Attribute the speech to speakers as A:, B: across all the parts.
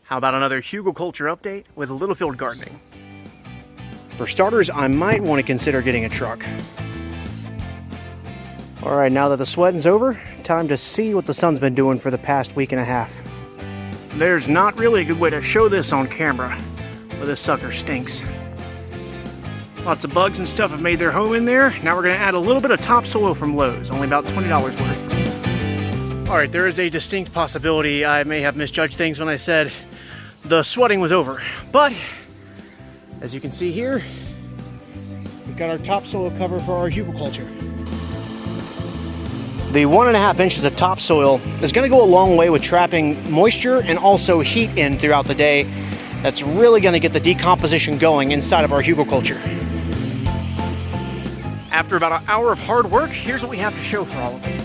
A: How about another Hugelkultur update with Littlefield gardening? For starters, I might want to consider getting a truck. All right, now that the sweating's over, time to see what the sun's been doing for the past week and a half. There's not really a good way to show this on camera, but this sucker stinks. Lots of bugs and stuff have made their home in there. Now we're gonna add a little bit of topsoil from Lowe's, only about $20 worth. All right, there is a distinct possibility I may have misjudged things when I said the sweating was over. But, as you can see here, we've got our topsoil cover for our Hugelkultur. The 1.5 inches of topsoil is going to go a long way with trapping moisture and also heat in throughout the day. That's really going to get the decomposition going inside of our Hugelkultur. After about an hour of hard work, here's what we have to show for all of it.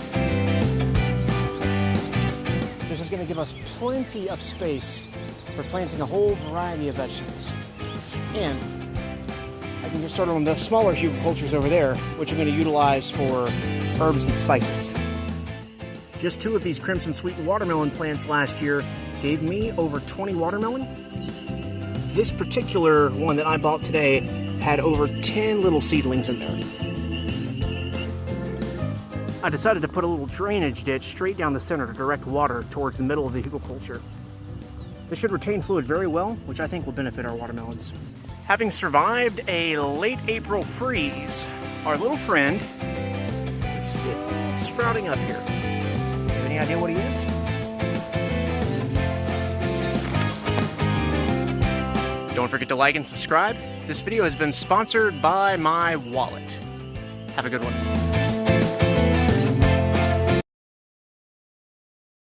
A: This is going to give us plenty of space for planting a whole variety of vegetables. And I can get started on the smaller Hugelkulturs over there, which I'm going to utilize for herbs and spices. Just 2 of these crimson sweet watermelon plants last year gave me over 20 watermelon. This particular one that I bought today had over 10 little seedlings in there. I decided to put a little drainage ditch straight down the center to direct water towards the middle of the Hugelkultur. This should retain fluid very well, which I think will benefit our watermelons. Having survived a late April freeze, our little friend is still sprouting up here. Have any idea what he is? Don't forget to like and subscribe. This video has been sponsored by my wallet. Have a good one.